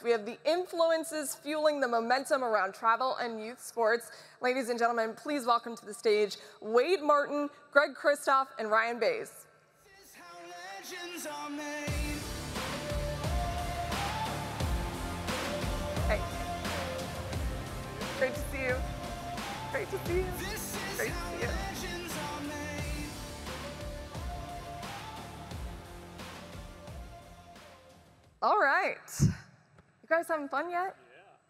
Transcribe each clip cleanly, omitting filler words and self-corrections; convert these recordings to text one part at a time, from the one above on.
We have the influences fueling the momentum around travel and youth sports. Ladies and gentlemen, please welcome to the stage Wade Martin, Greg Kristof, and Ryan Baise. Hey. Great to see you. Great to see you. Great to see you. All right. You guys having fun yet?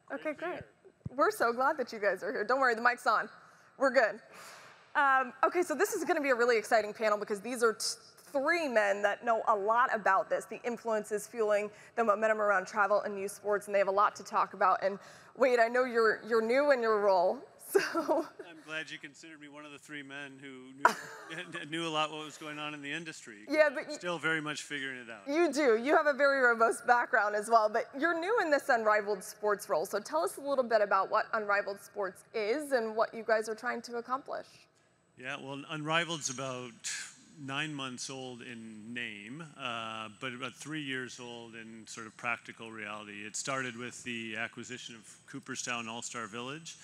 Yeah. Okay, great. We're so glad that you guys are here. Don't worry, the mic's on. We're good. Okay, so this is going to be a really exciting panel because these are three men that know a lot about this, the influences fueling the momentum around travel and youth sports, and they have a lot to talk about. And Wade, I know you're new in your role, so. I'm glad you considered me one of the three men who knew a lot what was going on in the industry. Yeah, but still very much figuring it out. You do. You have a very robust background as well, but you're new in this Unrivaled Sports role. So tell us a little bit about what Unrivaled Sports is and what you guys are trying to accomplish. Yeah, well, Unrivaled's about 9 months old in name, but about 3 years old in sort of practical reality. It started with the acquisition of Cooperstown All-Star Village.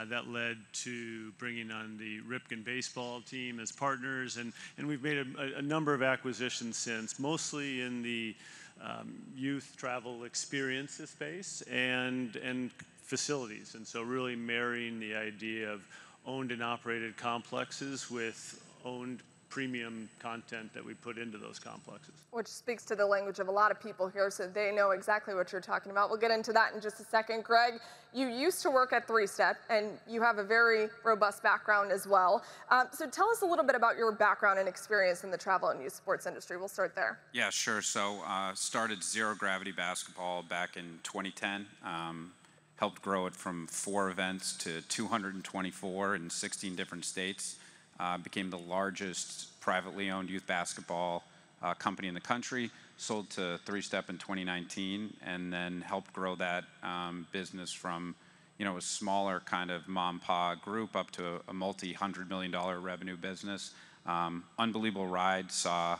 That led to bringing on the Ripken baseball team as partners, and we've made a number of acquisitions since, mostly in the youth travel experiences space and facilities. And so really marrying the idea of owned and operated complexes with owned premium content that we put into those complexes. Which speaks to the language of a lot of people here, so they know exactly what you're talking about. We'll get into that in just a second. Greg, you used to work at 3Step, and you have a very robust background as well. So tell us a little bit about your background and experience in the travel and youth sports industry. We'll start there. Yeah, sure. So started Zero Gravity Basketball back in 2010. Helped grow it from 4 events to 224 in 16 different states. Became the largest privately owned youth basketball company in the country, sold to 3Step in 2019, and then helped grow that business from, a smaller kind of mom-pa group up to a multi-$100-million revenue business. Unbelievable ride, saw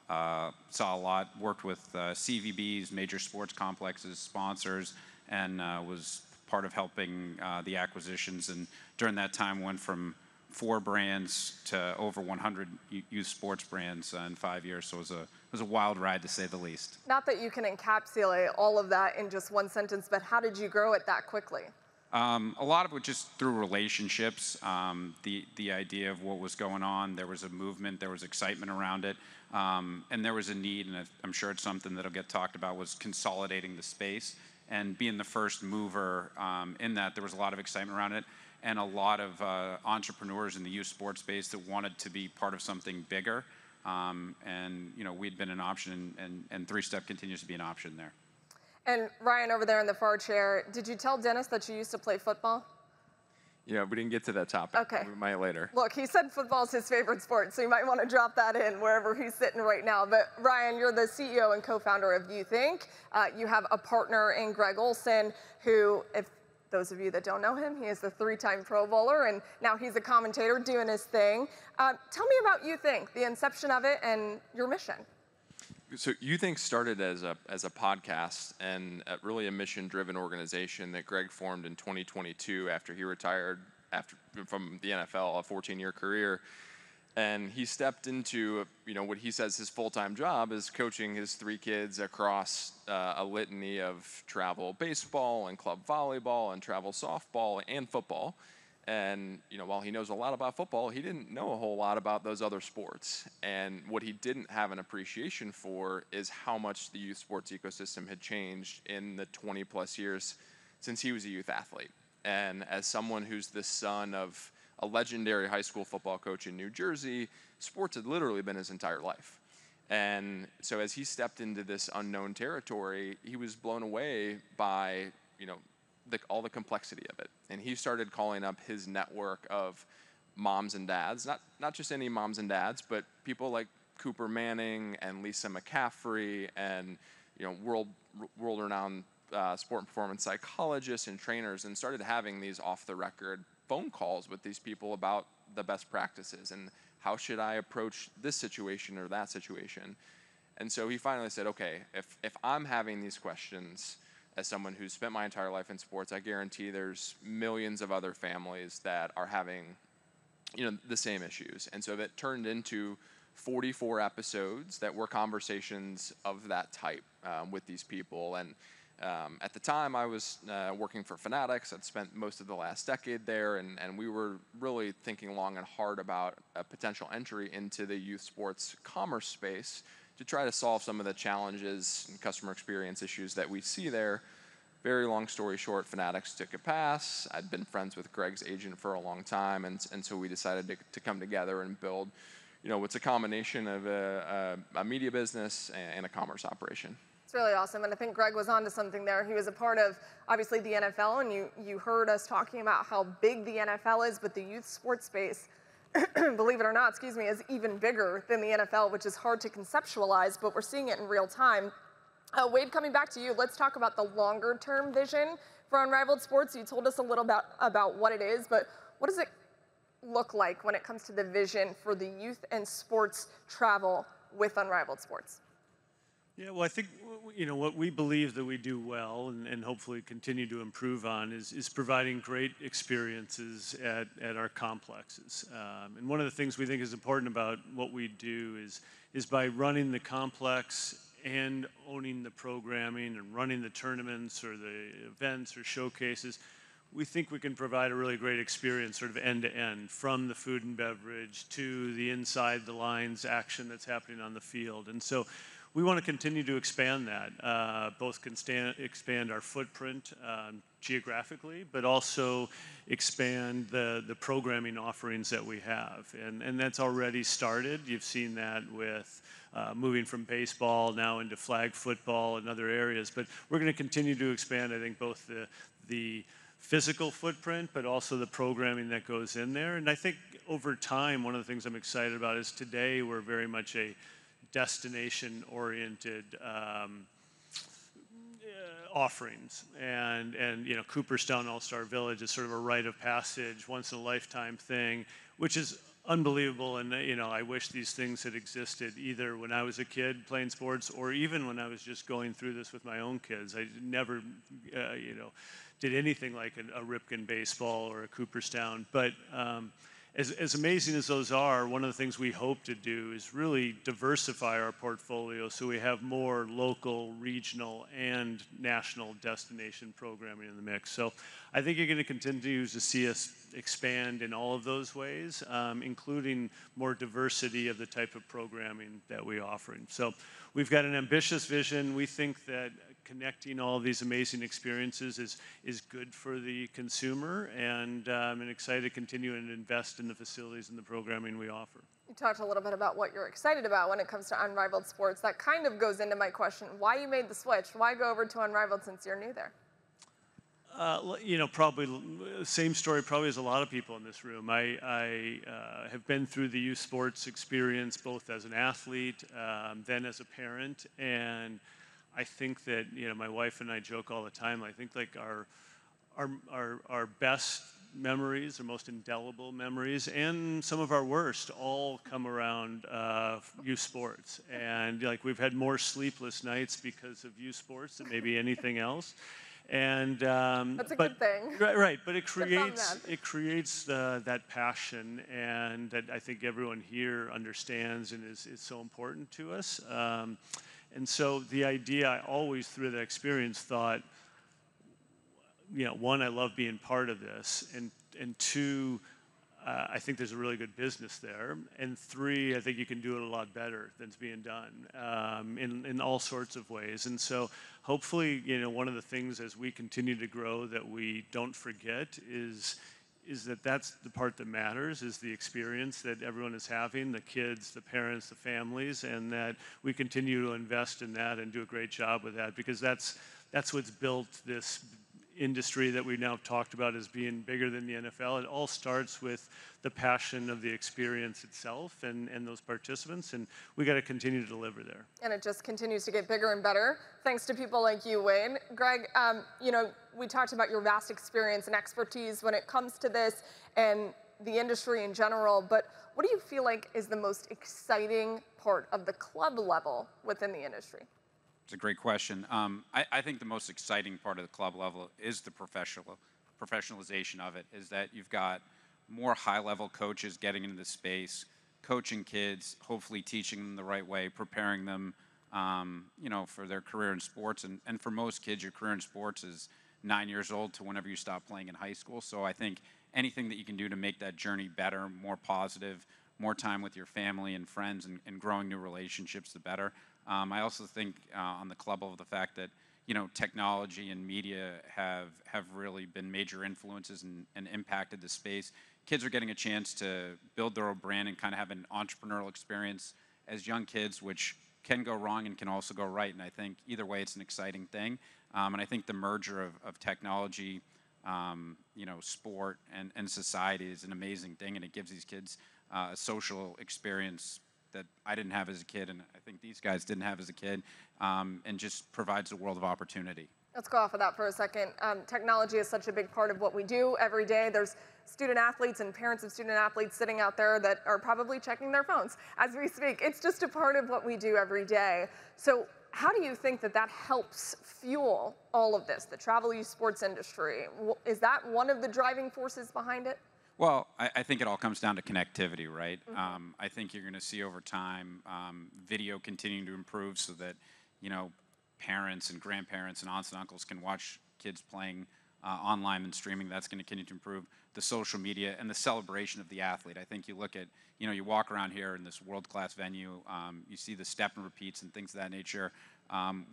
a lot, worked with CVBs, major sports complexes, sponsors, and was part of helping the acquisitions. And during that time went from 4 brands to over 100 youth sports brands in 5 years. So it was a wild ride, to say the least. Not that you can encapsulate all of that in just one sentence, but how did you grow it that quickly? A lot of it just through relationships, the idea of what was going on. There was a movement, there was excitement around it, and there was a need, and I'm sure it's something that'll get talked about, was consolidating the space. And being the first mover in that, there was a lot of excitement around it, and a lot of entrepreneurs in the youth sports space that wanted to be part of something bigger. And we'd been an option, and 3Step continues to be an option there. And Ryan, over there in the far chair, did you tell Dennis that you used to play football? Yeah, we didn't get to that topic. Okay. We might later. Look, he said football is his favorite sport, so you might want to drop that in wherever he's sitting right now. But Ryan, you're the CEO and co-founder of You Think. You have a partner in Greg Olson, who, if those of you that don't know him, he is the 3-time Pro Bowler, and now he's a commentator doing his thing. Tell me about You Think, the inception of it, and your mission. So You Think started as a podcast and really a mission-driven organization that Greg formed in 2022 after he retired from the NFL, a 14-year career. And he stepped into what he says his full-time job is coaching his 3 kids across a litany of travel baseball and club volleyball and travel softball and football. And while he knows a lot about football, he didn't know a whole lot about those other sports. And what he didn't have an appreciation for is how much the youth sports ecosystem had changed in the 20-plus years since he was a youth athlete. And as someone who's the son of a legendary high school football coach in New Jersey, sports had literally been his entire life. And so as he stepped into this unknown territory, he was blown away by, all the complexity of it. And he started calling up his network of moms and dads, not just any moms and dads, but people like Cooper Manning and Lisa McCaffrey and world-renowned sport and performance psychologists and trainers, and started having these off-the-record phone calls with these people about the best practices and how should I approach this situation or that situation. And so he finally said, okay, if I'm having these questions, as someone who's spent my entire life in sports, I guarantee there's millions of other families that are having, the same issues. And so that turned into 44 episodes that were conversations of that type with these people. And at the time, I was working for Fanatics. I'd spent most of the last decade there, and we were really thinking long and hard about a potential entry into the youth sports commerce space to try to solve some of the challenges and customer experience issues that we see there. Very long story short, Fanatics took a pass. I'd been friends with Greg's agent for a long time, and so we decided to come together and build, what's a combination of a media business and a commerce operation. It's really awesome, and I think Greg was onto something there. He was a part of, obviously, the NFL, and you heard us talking about how big the NFL is, but the youth sports space, believe it or not, is even bigger than the NFL, which is hard to conceptualize, but we're seeing it in real time. Wade, coming back to you, let's talk about the longer-term vision for Unrivaled Sports. You told us a little about what it is, but what does it look like when it comes to the vision for the youth and sports travel with Unrivaled Sports? Yeah, well, I think, what we believe that we do well and hopefully continue to improve on is providing great experiences at our complexes. And one of the things we think is important about what we do is by running the complex and owning the programming and running the tournaments or the events or showcases, we think we can provide a really great experience sort of end to end, from the food and beverage to the inside the lines action that's happening on the field. And so we want to continue to expand that, both expand our footprint geographically, but also expand the programming offerings that we have. And that's already started. You've seen that with moving from baseball now into flag football and other areas. But we're going to continue to expand, I think, both the physical footprint, but also the programming that goes in there. And I think over time, one of the things I'm excited about is today we're very much a destination-oriented offerings, and Cooperstown All-Star Village is sort of a rite of passage, once-in-a-lifetime thing, which is unbelievable. And I wish these things had existed either when I was a kid playing sports or even when I was just going through this with my own kids. I never, did anything like a Ripken baseball or a Cooperstown, but. As amazing as those are, one of the things we hope to do is really diversify our portfolio so we have more local, regional, and national destination programming in the mix. So I think you're going to continue to see us expand in all of those ways, including more diversity of the type of programming that we offer. And so we've got an ambitious vision. We think that connecting all of these amazing experiences is good for the consumer, and I'm excited to continue and invest in the facilities and the programming we offer. You talked a little bit about what you're excited about when it comes to Unrivaled Sports. That kind of goes into my question, why you made the switch? Why go over to Unrivaled since you're new there? Probably same story probably as a lot of people in this room. I have been through the youth sports experience both as an athlete, then as a parent, and I think that my wife and I joke all the time. I think like our best memories, our most indelible memories, and some of our worst all come around youth sports. And like we've had more sleepless nights because of youth sports than maybe anything else. And that's a good thing. Right. But it creates that passion, and that I think everyone here understands and is so important to us. And so the idea, I always through that experience thought, one, I love being part of this, and two, I think there's a really good business there, and three, I think you can do it a lot better than's being done in all sorts of ways. And so hopefully, one of the things as we continue to grow that we don't forget is that's the part that matters, is the experience that everyone is having, the kids, the parents, the families, and that we continue to invest in that and do a great job with that, because that's what's built this industry that we now talked about as being bigger than the NFL. It all starts with the passion of the experience itself and those participants, and we got to continue to deliver there. And it just continues to get bigger and better thanks to people like you, Wayne. Greg, we talked about your vast experience and expertise when it comes to this and the industry in general, but what do you feel like is the most exciting part of the club level within the industry? It's a great question. I think the most exciting part of the club level is the professionalization of it, is that you've got more high-level coaches getting into the space, coaching kids, hopefully teaching them the right way, preparing them, for their career in sports. And for most kids, your career in sports is 9 years old to whenever you stop playing in high school. So I think anything that you can do to make that journey better, more positive, more time with your family and friends, and growing new relationships, the better. I also think on the club level, the fact that technology and media have really been major influences and impacted the space. Kids are getting a chance to build their own brand and kind of have an entrepreneurial experience as young kids, which can go wrong and can also go right. And I think either way, it's an exciting thing. And I think the merger of technology, sport and society is an amazing thing, and it gives these kids a social experience that I didn't have as a kid, and I think these guys didn't have as a kid, and just provides a world of opportunity. Let's go off of that for a second. Technology is such a big part of what we do every day. There's student athletes and parents of student athletes sitting out there that are probably checking their phones as we speak. It's just a part of what we do every day. So how do you think that helps fuel all of this, the travel youth sports industry? Is that one of the driving forces behind it? Well, I think it all comes down to connectivity, right? I think you're going to see over time video continuing to improve so that, parents and grandparents and aunts and uncles can watch kids playing online and streaming. That's going to continue to improve. The social media and the celebration of the athlete. I think you look at, you walk around here in this world-class venue, you see the step and repeats and things of that nature,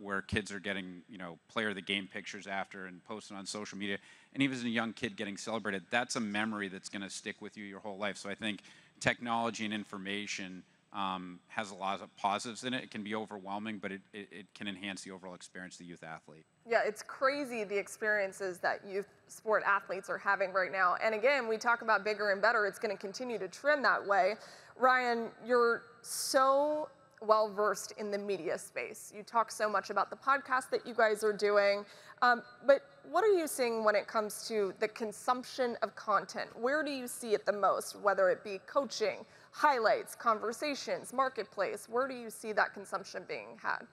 where kids are getting, player of the game pictures after and posting on social media. And even as a young kid getting celebrated, that's a memory that's going to stick with you your whole life. So I think technology and information has a lot of positives in it. It can be overwhelming, but it can enhance the overall experience of the youth athlete. Yeah, it's crazy the experiences that youth sport athletes are having right now. And again, we talk about bigger and better. It's going to continue to trend that way. Ryan, you're so well-versed in the media space. You talk so much about the podcast that you guys are doing. But what are you seeing when it comes to the consumption of content? Where do you see it the most, whether it be coaching, highlights, conversations, marketplace? Where do you see that consumption being had?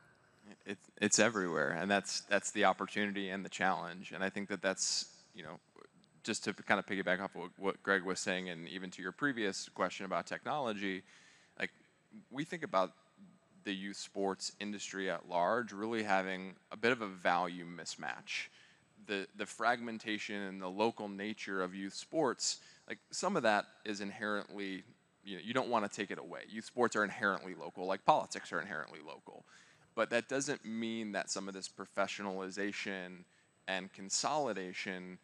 It's everywhere, and that's the opportunity and the challenge. And I think that's, just to kind of piggyback off of what Greg was saying, and even to your previous question about technology, like we think about the youth sports industry at large really having a bit of a value mismatch. The fragmentation and the local nature of youth sports, like some of that is inherently, you don't want to take it away. Youth sports are inherently local, like politics are inherently local. But that doesn't mean that some of this professionalization and consolidation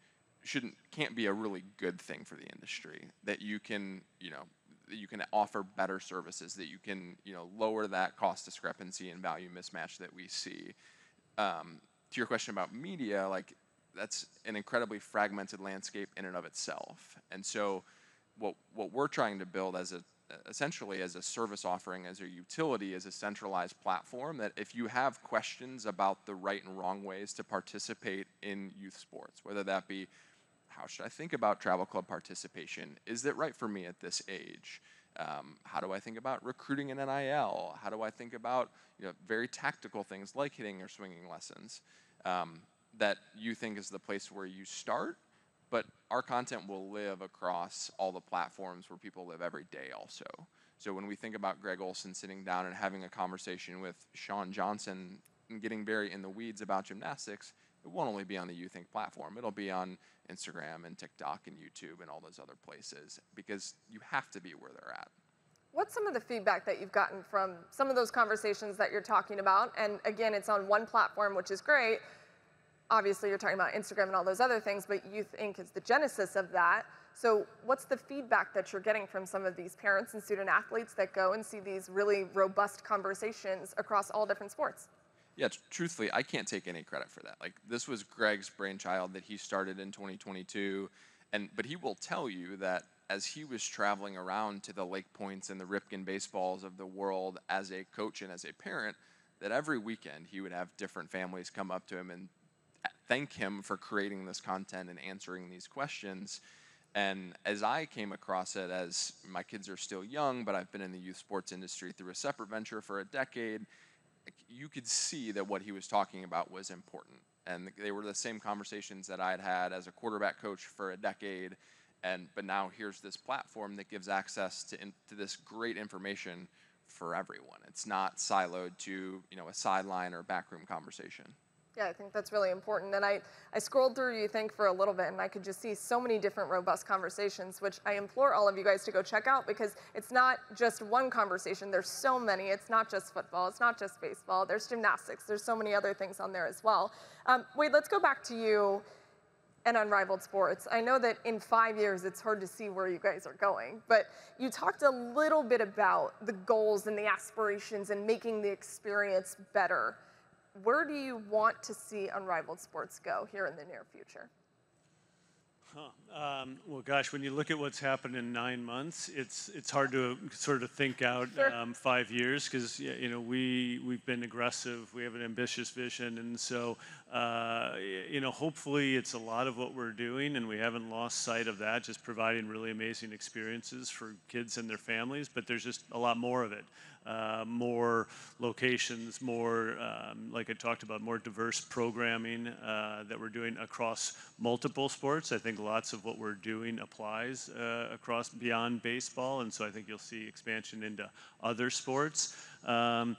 can't be a really good thing for the industry. That you can, that you can offer better services, that you can, lower that cost discrepancy and value mismatch that we see. To your question about media, like that's an incredibly fragmented landscape in and of itself. And so what we're trying to build essentially as a service offering, as a utility, as a centralized platform, that if you have questions about the right and wrong ways to participate in youth sports, whether that be, how should I think about travel club participation? Is it right for me at this age? How do I think about recruiting an NIL? How do I think about very tactical things like hitting or swinging lessons? That you think is the place where you start, but our content will live across all the platforms where people live every day also. So when we think about Greg Olson sitting down and having a conversation with Sean Johnson and getting very in the weeds about gymnastics, it won't only be on the YouThink platform. It'll be on Instagram and TikTok and YouTube and all those other places, because you have to be where they're at. What's some of the feedback that you've gotten from some of those conversations that you're talking about? And again, it's on one platform, which is great. Obviously, you're talking about Instagram and all those other things, but Youth Inc. is the genesis of that. So what's the feedback that you're getting from some of these parents and student athletes that go and see these really robust conversations across all different sports? Yeah, truthfully, I can't take any credit for that. Like, this was Greg's brainchild that he started in 2022, but he will tell you that as he was traveling around to the LakePoints and the Ripken baseballs of the world as a coach and as a parent, that every weekend he would have different families come up to him and thank him for creating this content and answering these questions. And as I came across it, as my kids are still young, but I've been in the youth sports industry through a separate venture for a decade, you could see that what he was talking about was important. And they were the same conversations that I had had as a quarterback coach for a decade. But now here's this platform that gives access to this great information for everyone. It's not siloed to, a sideline or backroom conversation. Yeah, I think that's really important. And I scrolled through You Think for a little bit, and I could just see so many different robust conversations, which I implore all of you guys to go check out, because it's not just one conversation. There's so many. It's not just football. It's not just baseball. There's gymnastics. There's so many other things on there as well. Wade, let's go back to you and Unrivaled Sports. I know that in 5 years, it's hard to see where you guys are going, but you talked a little bit about the goals and the aspirations and making the experience better. Where do you want to see Unrivaled Sports go here in the near future? Well, gosh, when you look at what's happened in 9 months, it's hard to sort of think out Sure. 5 years, because we've been aggressive, we have an ambitious vision, and so hopefully it's a lot of what we're doing, and we haven't lost sight of that, just providing really amazing experiences for kids and their families. But there's just a lot more of it. More locations, more, like I talked about, more diverse programming that we're doing across multiple sports. I think lots of what we're doing applies across beyond baseball, and so I think you'll see expansion into other sports. And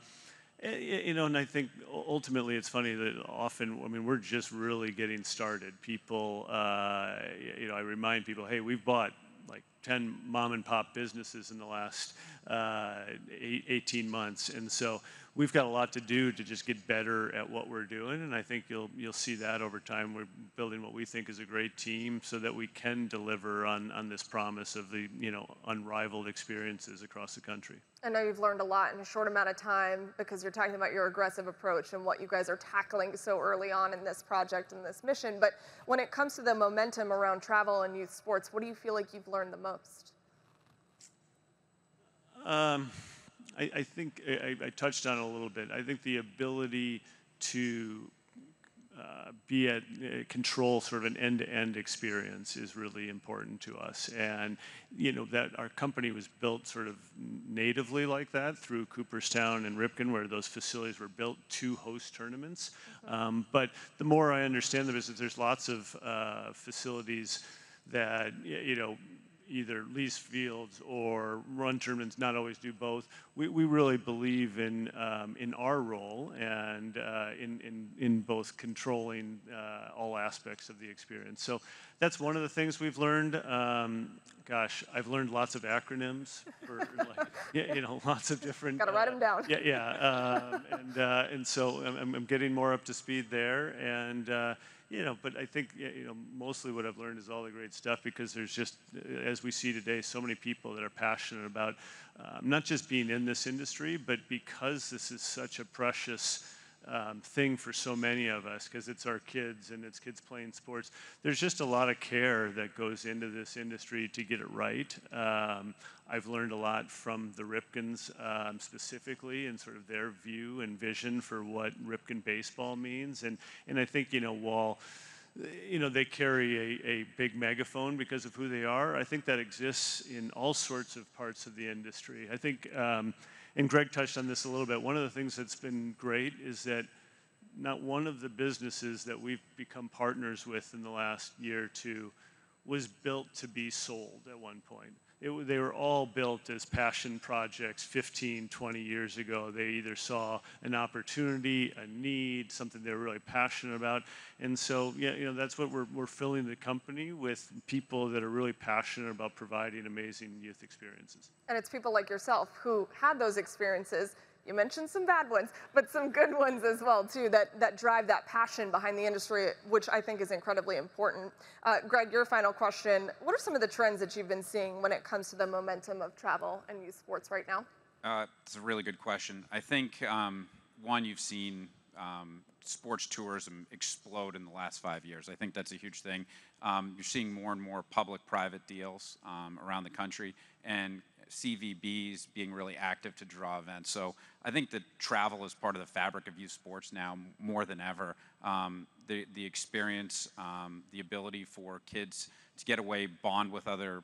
I think ultimately it's funny that often, we're just really getting started. People, I remind people, hey, we've bought like 10 mom and pop businesses in the last 18 months. And so we've got a lot to do to just get better at what we're doing. And I think you'll see that over time. We're building what we think is a great team so that we can deliver on this promise of the, unrivaled experiences across the country. I know you've learned a lot in a short amount of time, because you're talking about your aggressive approach and what you guys are tackling so early on in this project and this mission. But when it comes to the momentum around travel and youth sports, what do you feel like you've learned the most? I think I touched on it a little bit. I think the ability to be at control sort of an end-to-end experience is really important to us, and that our company was built sort of natively like that through Cooperstown and Ripken, where those facilities were built to host tournaments. But the more I understand the business, there's lots of facilities that either lease fields or run tournaments, not always do both. We really believe in our role and in both controlling all aspects of the experience. So that's one of the things we've learned. I've learned lots of acronyms for lots of different. Got to write them down. And so I'm getting more up to speed there, and. But I think, mostly what I've learned is all the great stuff, because there's just, as we see today, so many people that are passionate about not just being in this industry, but because this is such a precious thing for so many of us, because it's our kids and it's kids playing sports. There's just a lot of care that goes into this industry to get it right. I've learned a lot from the Ripkens specifically, and sort of their view and vision for what Ripken baseball means. And I think, while they carry a big megaphone because of who they are, I think that exists in all sorts of parts of the industry. I think, and Greg touched on this a little bit, one of the things that's been great is that not one of the businesses that we've become partners with in the last year or two was built to be sold at one point. They were all built as passion projects 15, 20 years ago. They either saw an opportunity, a need, something they were really passionate about. And so, that's what we're filling the company with, people that are really passionate about providing amazing youth experiences. And it's people like yourself who had those experiences. You mentioned some bad ones, but some good ones as well, too, that drive that passion behind the industry, which I think is incredibly important. Greg, your final question. What are some of the trends that you've been seeing when it comes to the momentum of travel and youth sports right now? It's a really good question. I think, one, you've seen sports tourism explode in the last 5 years. I think that's a huge thing. You're seeing more and more public-private deals around the country, and CVBs being really active to draw events. So I think that travel is part of the fabric of youth sports now more than ever. The experience, the ability for kids to get away, bond with other,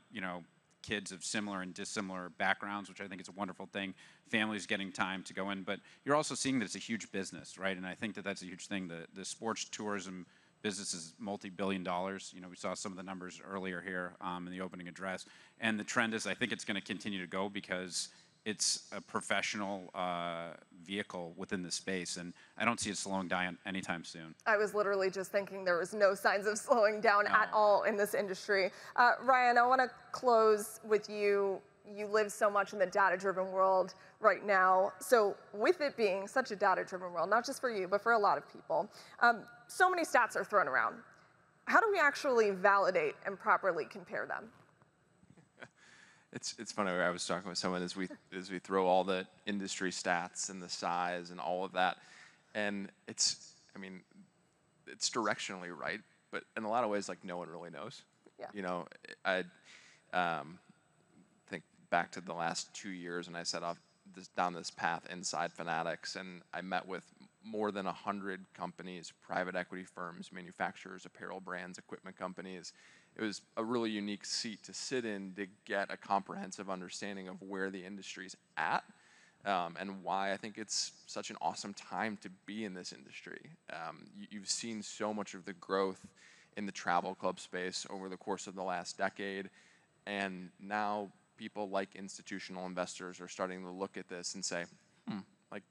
kids of similar and dissimilar backgrounds, which I think is a wonderful thing. Families getting time to go in, but you're also seeing that it's a huge business, right? And I think that that's a huge thing. The sports tourism business is multi-billion dollars. You know, we saw some of the numbers earlier here in the opening address. And the trend is, I think it's going to continue to go because it's a professional vehicle within the space, and I don't see it slowing down anytime soon. I was literally just thinking there was no signs of slowing down at all in this industry. Ryan, I want to close with you. You live so much in the data-driven world right now. So with it being such a data-driven world, not just for you, but for a lot of people, so many stats are thrown around. How do we actually validate and properly compare them? It's funny. I was talking with someone as we throw all the industry stats and the size and all of that, and it's directionally right, but in a lot of ways, like, no one really knows. Yeah. You know, I think back to the last 2 years, and I set off down this path inside Fanatics, and I met with more than 100 companies, private equity firms, manufacturers, apparel brands, equipment companies. It was a really unique seat to sit in to get a comprehensive understanding of where the industry's at, and why I think it's such an awesome time to be in this industry. You've seen so much of the growth in the travel club space over the course of the last decade, and now people like institutional investors are starting to look at this and say, like,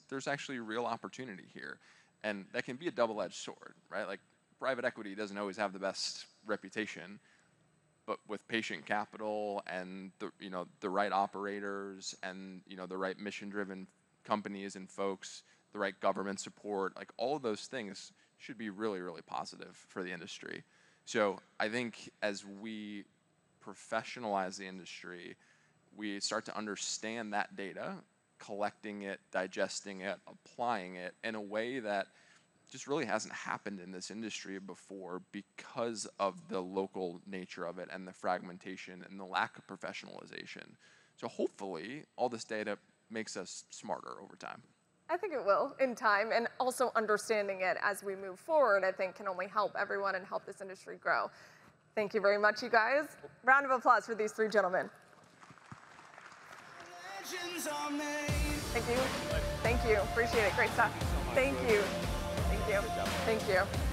there's actually real opportunity here. And that can be a double-edged sword, right? Like, private equity doesn't always have the best reputation, but with patient capital and the right operators and the right mission-driven companies and folks, the right government support, like, all of those things should be really, really positive for the industry. So I think as we professionalize the industry, we start to understand that data, collecting it, digesting it, applying it in a way that just really hasn't happened in this industry before because of the local nature of it and the fragmentation and the lack of professionalization. So hopefully all this data makes us smarter over time. I think it will in time, and also understanding it as we move forward, I think, can only help everyone and help this industry grow. Thank you very much, you guys. Round of applause for these three gentlemen. Thank you. Thank you. Appreciate it. Great stuff. Thank you. Thank you. Thank you.